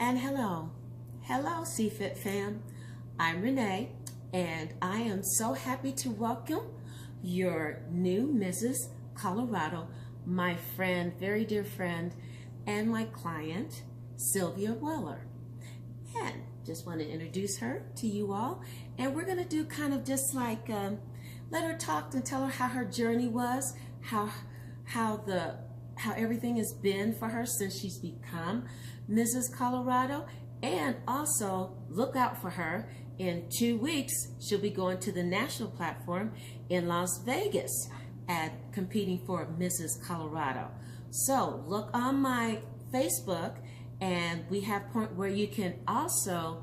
And hello CFit fam. I'm Renee, and I am so happy to welcome your new Mrs. Colorado, my friend, very dear friend, and my client, Sylvia Weller. And just want to introduce her to you all, and we're going to do kind of just like let her talk and tell her how her journey was, how everything has been for her since she's become Mrs. Colorado, and also look out for her. In 2 weeks, she'll be going to the national platform in Las Vegas and competing for Mrs. Colorado. So look on my Facebook, and we have a point where you can also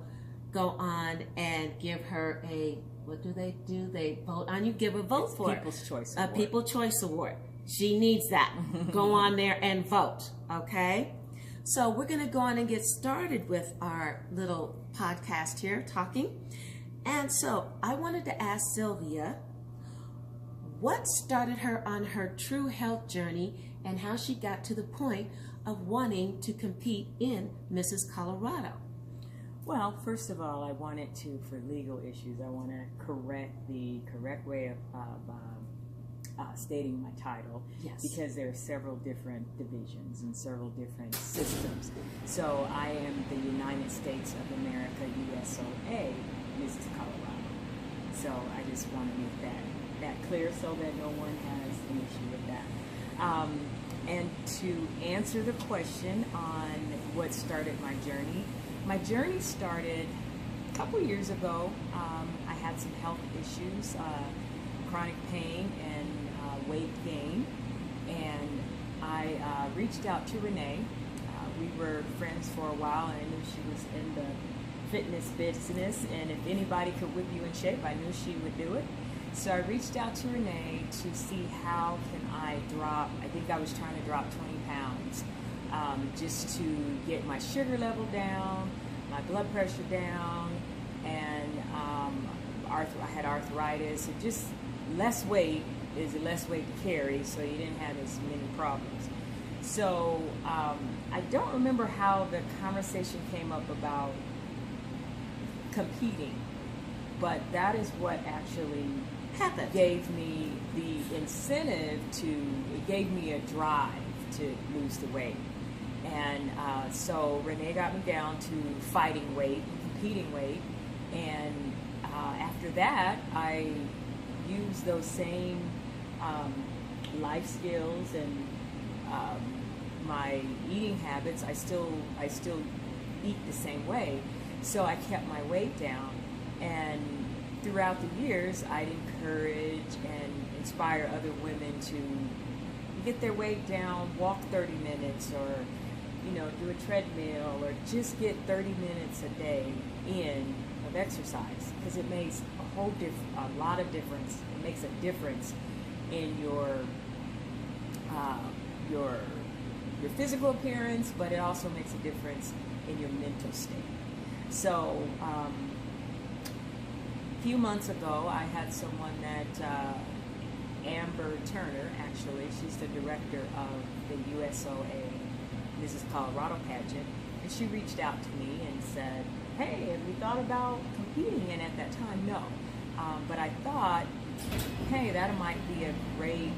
go on and give her a, what do? They vote on you, give a vote for People's Choice Award. A People's Choice Award. She needs that. Go on there and vote, okay? So we're going to go on and get started with our little podcast here, talking. And so I wanted to ask Sylvia what started her on her true health journey and how she got to the point of wanting to compete in Mrs. Colorado. Well, first of all, I wanted to, for legal issues, I want to correct the correct way of stating my title, Yes. because there are several different divisions and several different systems. So I am the United States of America, USOA, Mrs. Colorado. So I just want to make that clear so that no one has an issue with that. And to answer the question on what started my journey started a couple years ago. I had some health issues, chronic pain and weight gain, and I reached out to Renee. We were friends for a while, and I knew she was in the fitness business, and if anybody could whip you in shape, I knew she would do it. So I reached out to Renee to see how can I drop, I think I was trying to drop 20 pounds, just to get my sugar level down, my blood pressure down, and I had arthritis, and just less weight is less weight to carry, so you didn't have as many problems. So I don't remember how the conversation came up about competing, but that is what actually Happened. gave me the incentive it gave me a drive to lose the weight. And so Renee got me down to fighting weight, competing weight, and after that I used those same life skills and my eating habits. I still eat the same way, so I kept my weight down. And throughout the years, I'd encourage and inspire other women to get their weight down, walk 30 minutes, or do a treadmill, or just get 30 minutes a day in of exercise, because it makes a lot of difference. It makes a difference in your physical appearance, but it also makes a difference in your mental state. So a few months ago, I had someone that Amber Turner, actually, she's the director of the USOA Mrs. Colorado pageant, and she reached out to me and said, hey, have you thought about competing? And at that time, no. But I thought, hey, that might be a great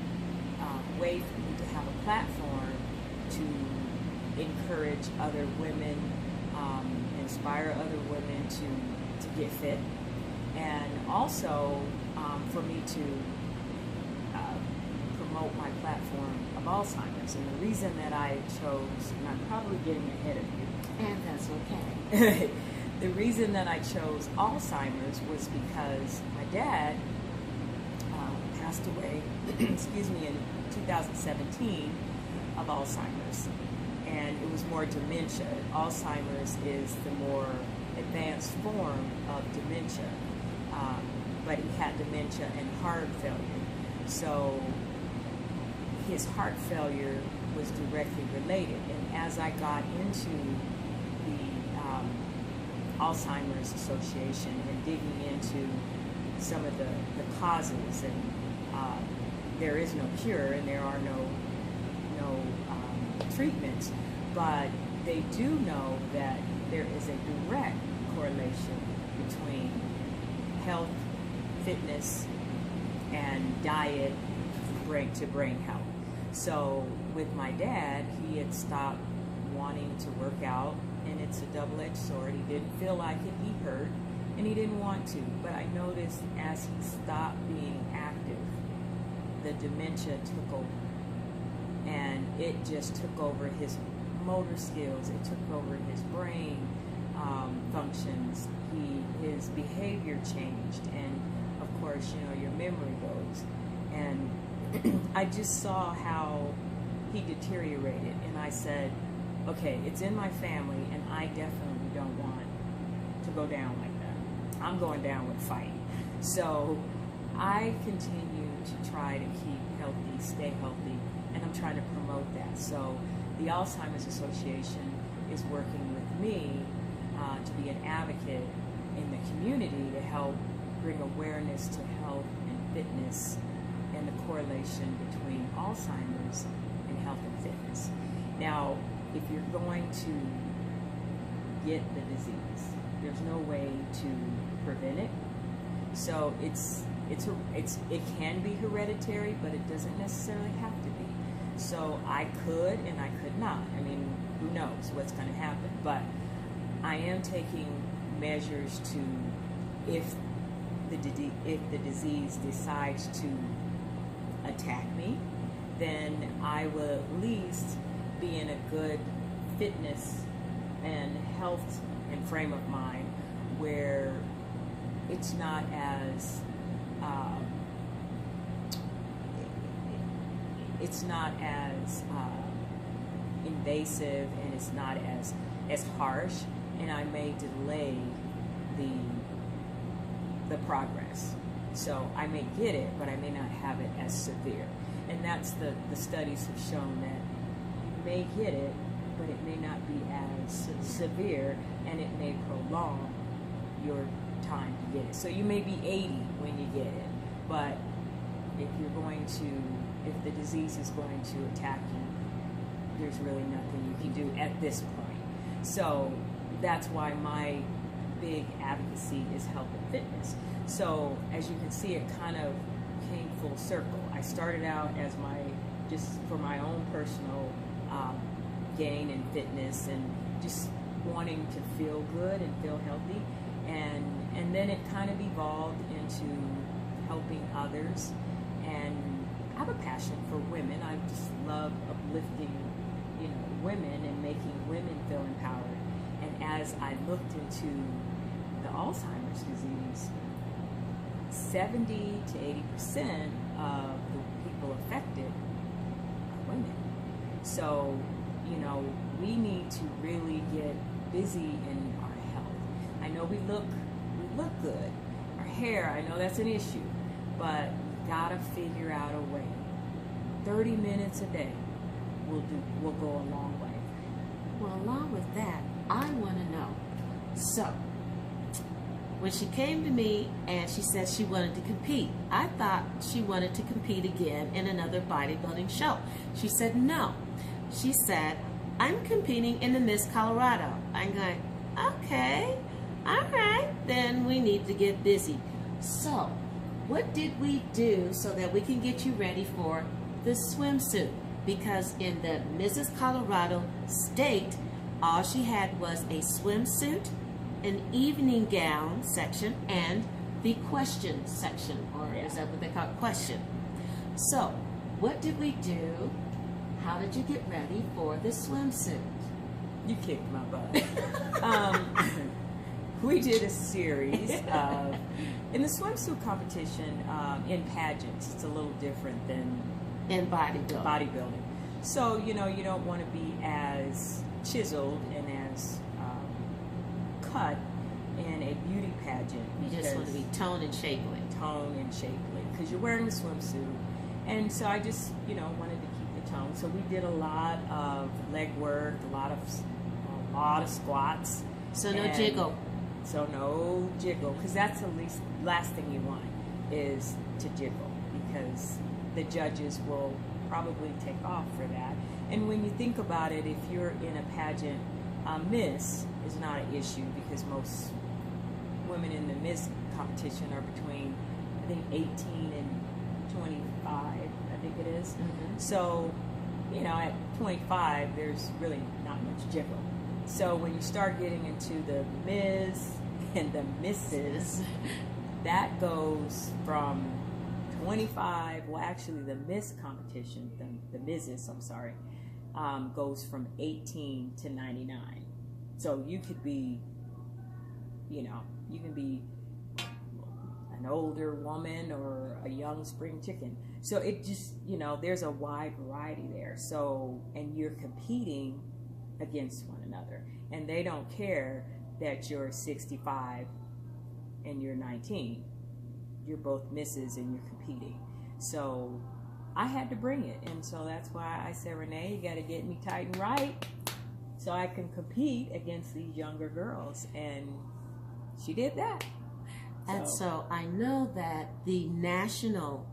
way for me to have a platform to encourage other women, inspire other women to get fit, and also for me to promote my platform of Alzheimer's. And the reason that I chose, and I'm probably getting ahead of you, And that's okay. the reason that I chose Alzheimer's was because my dad passed away, excuse me, in 2017 of Alzheimer's, and it was more dementia. Alzheimer's is the more advanced form of dementia, but he had dementia and heart failure. So his heart failure was directly related, and as I got into the Alzheimer's Association and digging into some of the causes, and there is no cure and there are no treatments, but they do know that there is a direct correlation between health, fitness, and diet to brain health. So with my dad, he had stopped wanting to work out, and it's a double-edged sword. He didn't feel like it, he hurt, and he didn't want to. But I noticed as he stopped being active, the dementia took over. And it just took over his motor skills. It took over his brain functions. His behavior changed, and of course, your memory goes. And I just saw how he deteriorated, and I said, okay, it's in my family, and I definitely don't want to go down like that. I'm going down with fight. So I continue to try to keep healthy, stay healthy, and I'm trying to promote that. So the Alzheimer's Association is working with me to be an advocate in the community to help bring awareness to health and fitness and the correlation between Alzheimer's and health and fitness. Now, if you're going to get the disease, there's no way to prevent it. So it can be hereditary, but it doesn't necessarily have to be. So I could and I could not. I mean, who knows what's going to happen? But I am taking measures to, if the disease decides to attack me, then I will at least be in a good fitness and health and frame of mind where it's not as invasive, and it's not as harsh, and I may delay the progress. So I may get it, but I may not have it as severe. And that's the studies have shown that you may get it, but it may not be as severe, and it may prolong your time to get it. So you may be 80 when you get it, but if the disease is going to attack you, there's really nothing you can do at this point. So that's why my big advocacy is health and fitness. So as you can see, it kind of came full circle. I started out as just for my own personal gain and fitness, and just wanting to feel good and feel healthy, and then it kind of evolved into helping others. And I have a passion for women. I just love uplifting, women and making women feel empowered. And as I looked into the Alzheimer's disease, 70 to 80% of the people affected are women. So, we need to really get busy in our health. I know we look good. Our hair, I know that's an issue, but we gotta figure out a way. 30 minutes a day will go a long way. Well, along with that, I want to know. So, when she came to me and she said she wanted to compete, I thought she wanted to compete again in another bodybuilding show. She said no. She said, I'm competing in the Miss Colorado. I'm going, okay, all right, then we need to get busy. So, what did we do so that we can get you ready for the swimsuit? Because in the Mrs. Colorado state, all she had was a swimsuit, an evening gown section, and the question section, or is that what they call it? Question. So, what did we do? How did you get ready for the swimsuit? You kicked my butt. We did a series of, in the swimsuit competition, in pageants, it's a little different than in bodybuilding. So, you don't want to be as chiseled and as cut in a beauty pageant. You just want to be toned and shapely. Because you're wearing a swimsuit. And so I just, wanted to keep the tone. So we did a lot of leg work, a lot of squats. So no jiggle. So no jiggle, because that's the last thing you want is to jiggle, because the judges will probably take off for that. And when you think about it, if you're in a pageant Miss is not an issue because most women in the Miss competition are between, I think, 18 and 25, I think it is. Mm-hmm. So, you know, at 25, there's really not much jiggle. So when you start getting into the Ms. and the Mrs., that goes from 25, well, actually the Miss competition, the Mrs., I'm sorry, goes from 18 to 99. So you could be, you know, you can be an older woman or a young spring chicken. So it just, you know, there's a wide variety there. So, and you're competing against one another. And they don't care that you're 65 and you're 19. You're both misses and you're competing. So I had to bring it. And so that's why I said, Renee, you got to get me tight and right so I can compete against these younger girls. And she did that. And so I know that the national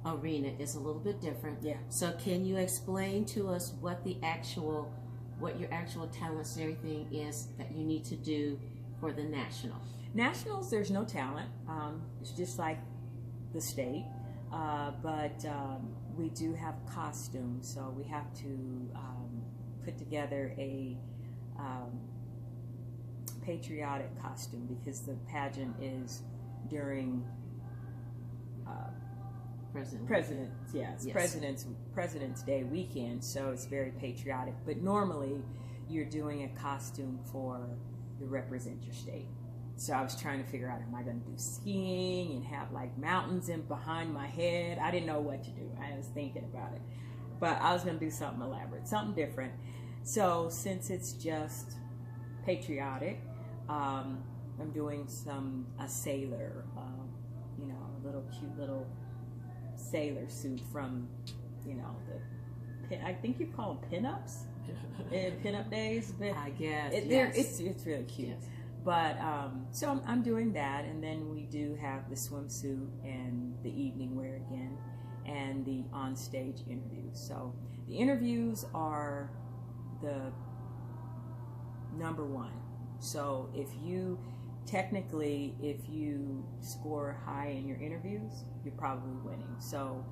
arena is a little bit different. Yeah. So can you explain to us what your actual talents and everything is that you need to do for the national? Nationals, there's no talent. It's just like the state. But we do have costumes, so we have to put together a patriotic costume because the pageant is during President's Day weekend, so it's very patriotic. But normally, you're doing a costume for the represent your state. So I was trying to figure out, am I going to do skiing and have like mountains in behind my head? I didn't know what to do. I was thinking about it, but I was going to do something elaborate, something different. So since it's just patriotic, I'm doing a sailor, you know, a little cute little sailor suit from, you know, I think you call them pinups in pinup days, but I guess it's really cute. Yes. But so I'm doing that, and then we do have the swimsuit and the evening wear again, and the on-stage interviews. So the interviews are the number one. So if you score high in your interviews, you're probably winning. So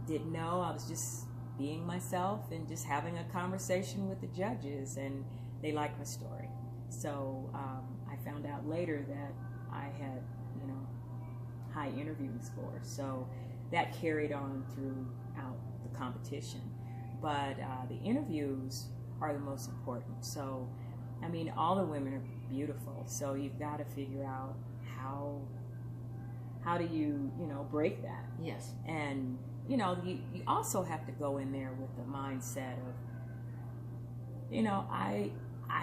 didn't know, I was just being myself and just having a conversation with the judges, and they liked my story. So I found out later that I had, you know, high interviewing scores. So that carried on throughout the competition. But the interviews are the most important. So, I mean, all the women are beautiful. So you've got to figure out how do you, you know, break that. Yes. And, you know, you also have to go in there with the mindset of, you know, I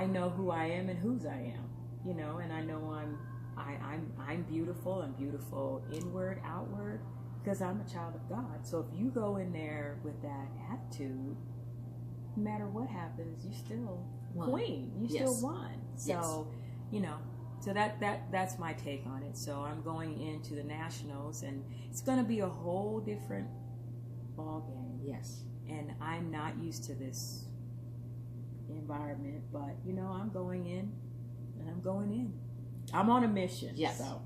know who I am and whose I am, you know, and I know I'm beautiful. I'm beautiful inward, outward, because I'm a child of God. So if you go in there with that attitude, no matter what happens, you still queen. You still won. So, you know, so that's my take on it. So I'm going into the nationals, and it's going to be a whole different ball game. Yes. And I'm not used to this environment, but you know, I'm going in, and I'm going in. I'm on a mission. Yes. So,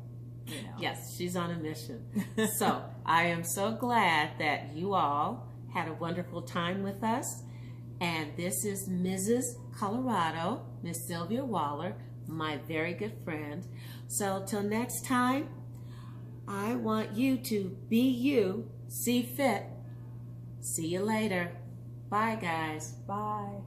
you know. Yes, she's on a mission. So I am so glad that you all had a wonderful time with us. And this is Mrs. Colorado, Miss Sylvia Waller, my very good friend. So till next time, I want you to be you, see fit. See you later. Bye, guys. Bye.